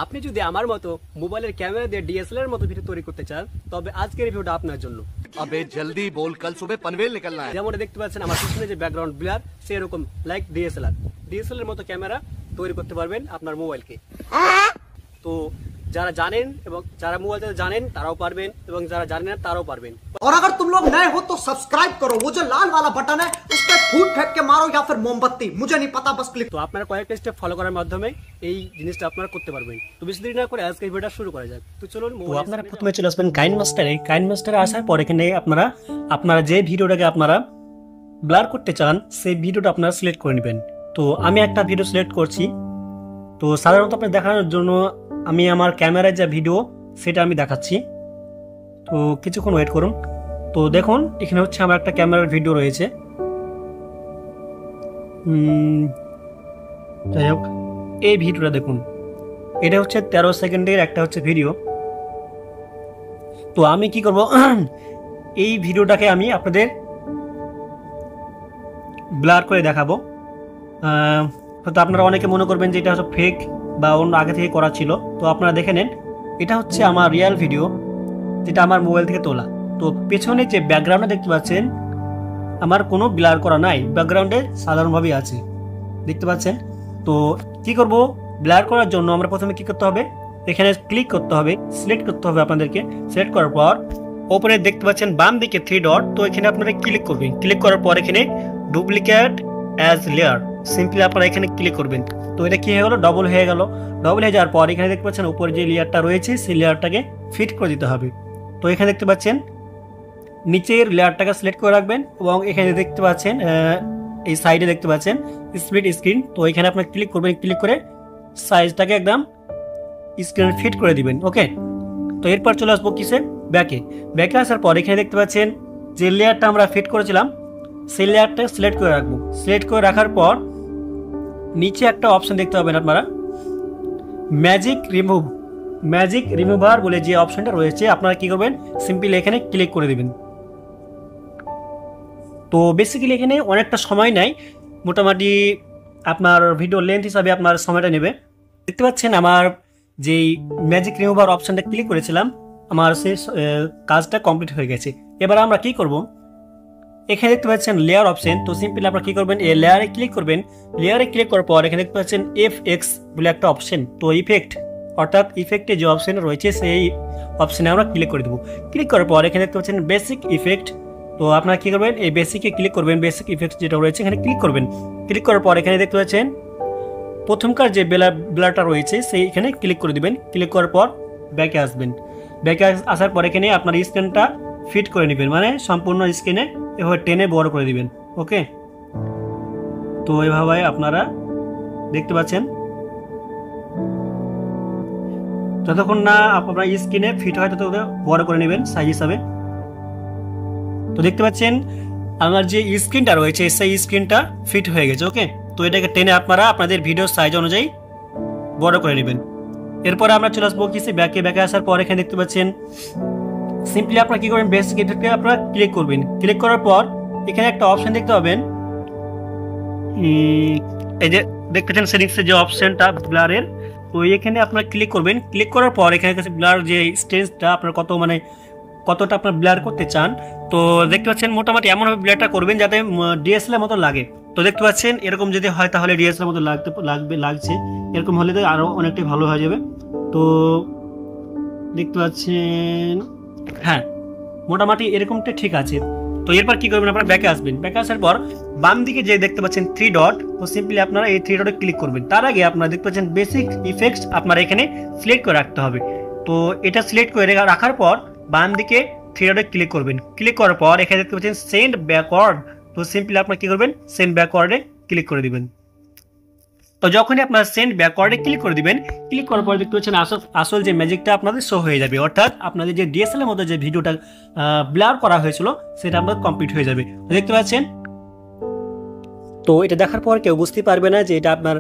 আপনি যদি আমার মতো মোবাইলের ক্যামেরা দিয়ে ডিএসএলআর মতো ভিডিও তৈরি করতে চান তবে আজকের এই ভিডিওটা আপনার জন্য। अबे जल्दी बोल, कल सुबह पनवेल निकलना है। যেমন দেখতে পাচ্ছেন আমার পিছনে যে ব্যাকগ্রাউন্ড ব্লার সেরকম লাইক ডিএসএলআর মতো ক্যামেরা তৈরি করতে পারবেন আপনার মোবাইলকে। তো যারা জানেন এবং যারা মোবাইল জানেন তারাও পারবেন এবং যারা জানেন না তারাও পারবেন। और अगर तुम लोग नए हो तो सब्सक्राइब करो, वो जो लाल वाला बटन है उस पर फूट फेंक के मारो या फिर मोमबत्ती, मुझे नहीं पता, बस क्लिक। তো আপনারা কয়েকটা স্টেপ ফলো করার মাধ্যমে এই জিনিসটা আপনারা করতে পারবেন। তো বেশি দেরি না করে আজকে ভিডিওটা শুরু করা যাক। তো চলুন, আপনারা প্রথমে চলে আসবেন কাইনমাস্টারে আসার পর এখানে আপনারা যে ভিডিওটাকে আপনারা ব্লার করতে চান সেই ভিডিওটা আপনারা সিলেক্ট করে নেবেন। তো আমি একটা ভিডিও সিলেক্ট করছি। তো সাধারণত আপনাদের দেখানোর জন্য আমি আমার ক্যামেরায় যে ভিডিও সেটা আমি দেখাচ্ছি। তো কিছুক্ষণ ওয়েট করুন। তো দেখুন এখানে হচ্ছে আমার একটা ক্যামেরার ভিডিও রয়েছে। যাই হোক, এই ভিডিওটা দেখুন, এটা হচ্ছে 13 সেকেন্ডের একটা হচ্ছে ভিডিও। তো আমি কি করব, এই ভিডিওটাকে আমি আপনাদের ব্লার করে দেখাবো। হয়তো আপনারা অনেকে মনে করবেন যে এটা হচ্ছে ফেক বা অন্য আগে থেকে করা ছিল। তো আপনারা দেখে নেন, এটা হচ্ছে আমার রিয়েল ভিডিও যেটা আমার মোবাইল থেকে তোলা। তো পেছনে যে ব্যাকগ্রাউন্ডে দেখতে পাচ্ছেন আমার কোনো ব্লার করা নাই, ব্যাকগ্রাউন্ডে সাধারণভাবেই আছে, দেখতে পাচ্ছেন। তো কি করব, ব্লার করার জন্য আমরা প্রথমে কি করতে হবে, এখানে ক্লিক করতে হবে, সিলেক্ট করতে হবে আপনাদেরকে। সিলেক্ট করার পর ওপরে দেখতে পাচ্ছেন বাম দিকে 3 ডট, তো এখানে আপনারা ক্লিক করবেন। ক্লিক করার পর এখানে ডুপ্লিকেট অ্যাজ লেয়ার, সিম্পলি আপনারা এখানে ক্লিক করবেন। তো এটা কি হয়ে গেল, ডবল হয়ে গেল। ডবল হয়ে যাওয়ার পর এখানে দেখতে পাচ্ছেন উপরে যে লেয়ারটা রয়েছে সেই লেয়ারটাকে ফিট করে দিতে হবে। তো এখানে দেখতে পাচ্ছেন নিচের লেয়ারটাকে সিলেক্ট করে রাখবেন এবং এখানে দেখতে পাচ্ছেন এই সাইডে দেখতে পাচ্ছেন স্প্লিট স্ক্রিন। তো এখানে আপনারা ক্লিক করবেন, ক্লিক করে সাইজটাকে একদম স্ক্রিনে ফিট করে দিবেন। ওকে, তো এরপর চলে আসবো কিসে, ব্যাকে আসার পর এখানে দেখতে পাচ্ছেন যে লেয়ারটা আমরা ফিট করেছিলাম সেই লেয়ারটা সিলেক্ট করে রাখবো। সিলেক্ট করে রাখার পর নিচে একটা অপশন দেখতে পাবেন আপনারা, ম্যাজিক রিমুভার বলে যে অপশনটা রয়েছে, আপনারা কি করবেন, সিম্পলি এখানে ক্লিক করে দিবেন। তো বেসিক্যালি এখানে অনেকটা সময় নেয়, মোটামুটি আপনার ভিডিও লেন্থ হিসাবে আপনার সময়টা নেবে। দেখতে পাচ্ছেন আমার যেই ম্যাজিক রিমুভার অপশনটা ক্লিক করেছিলাম, আমার সেই কাজটা কমপ্লিট হয়ে গেছে। এবার আমরা কি করব, এখানে দেখতে পাচ্ছেন লেয়ার অপশন। তো সিম্পলি আপনারা কি করবেন, এই লেয়ারে ক্লিক করবেন। লেয়ারে ক্লিক করার পর এখানে দেখতে পাচ্ছেন FX বলে একটা অপশন। তো ইফেক্টে যে অপশন রয়েছে সেই অপশনে আমরা ক্লিক করে দেবো। ক্লিক করার পর এখানে দেখতে পাচ্ছেন বেসিক ইফেক্ট। তো আপনারা কি করবেন, এই বেসিকে ক্লিক করবেন, বেসিক ইফেক্ট যেটা রয়েছে এখানে ক্লিক করবেন। ক্লিক করার পর এখানে দেখতে পাচ্ছেন প্রথমকার যে ব্লারটা রয়েছে সেই এখানে ক্লিক করে দিবেন। ক্লিক করার পর ব্যাকে আসবেন। ব্যাকে আসার পর এখানে আপনার স্ক্রিনটা ফিট করে নেবেন, মানে সম্পূর্ণ স্ক্রিনে এভাবে টেনে বড় করে দিবেন। ওকে, তো এভাবে আপনারা দেখতে পাচ্ছেন যতক্ষণ না আপনার স্ক্রিনে ফিট হয় ততক্ষণ বড় করে নেবেন সাইজ হিসাবে। তো দেখতে পাচ্ছেন আমার যে স্ক্রিনটা রয়েছে সেই স্ক্রিনটা ফিট হয়ে গেছে। ওকে, তো এটাকে টেনে আপনারা আপনাদের ভিডিও সাইজ অনুযায়ী বড় করে নেবেন। এরপরে আমরা চলে আসবো কিছু ব্যাকে আসার পর এখানে দেখতে পাচ্ছেন সিম্পলি আপনারা কি করবেন, বেসিক ইফেক্টে আপনারা ক্লিক করবেন। ক্লিক করার পর এখানে একটা অপশন দেখতে পাবেন, এই যে দেখতে পাচ্ছেন সেটিংসের যে অপশনটা ব্লারের। তো এখানে আপনারা ক্লিক করবেন। ক্লিক করার পর এখানে কাছে ব্লার যে স্টেজটা আপনার কতটা আপনার ব্লার করতে চান। তো দেখতে পাচ্ছেন মোটামুটি এমনভাবে ব্লারটা করবেন যাতে ডিএসএলআর মতো লাগে। তো দেখতে পাচ্ছেন এরকম যদি হয় তাহলে ডিএসএলআর মতো লাগছে, এরকম হলে তো আরও অনেকটাই ভালো হয়ে যাবে। তো দেখতে পাচ্ছেন হ্যাঁ, মোটামুটি এরকমটা ঠিক আছে। তো এরপর কি করবেন, আপনারা ব্যাকে আসবেন। ব্যাকে আসার পর বাম দিকে যে দেখতে পাচ্ছেন 3 ডট, তো সিম্পলি আপনারা এই 3 ডটে ক্লিক করবেন। তার আগে আপনারা দেখতে পাচ্ছেন বেসিক ইফেক্টস আপনারা এখানে সিলেক্ট করে রাখতে হবে। তো এটা সিলেক্ট করে রাখার পর বাম দিকে 3 ডটে ক্লিক করবেন। ক্লিক করার পর এখানে দেখতে পাচ্ছেন সেন্ড ব্যাকওয়ার্ড। তো সিম্পলি আপনারা কি করবেন, সেন্ড ব্যাকওয়ার্ডে ক্লিক করে দিবেন। তো যখনই আপনারা সেন্ড ব্যাকওয়ার্ডে ক্লিক করে দিবেন, ক্লিক করার পর দেখতে পাচ্ছেন আসল যে ম্যাজিকটা আপনাদের শো হয়ে যাবে, অর্থাৎ আপনাদের যে ডিএসএলআর মধ্যে যে ভিডিওটা ব্লার করা হয়েছিল সেটা আপনাদের কমপ্লিট হয়ে যাবে। দেখতে পাচ্ছেন, তো এটা দেখার পর কেউ বুঝতে পারবে না যে এটা আপনার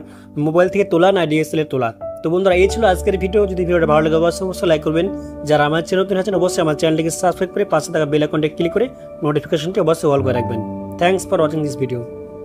মোবাইল থেকে তোলা না ডিএসএলআর তোলা। তো বন্ধুরা এই ছিল আজকের ভিডিও। যদি ভিডিওটা ভালো লাগে অবশ্যই লাইক করবেন। যারা আমার চ্যানেল নতুন আছেন অবশ্যই আমার চ্যানেলটিকে সাবস্ক্রাইব করে পাশে থাকা বেল আইকনটি ক্লিক করে নোটিফিকেশনটি অবশ্যই অল করে রাখবেন। Thanks for watching this video.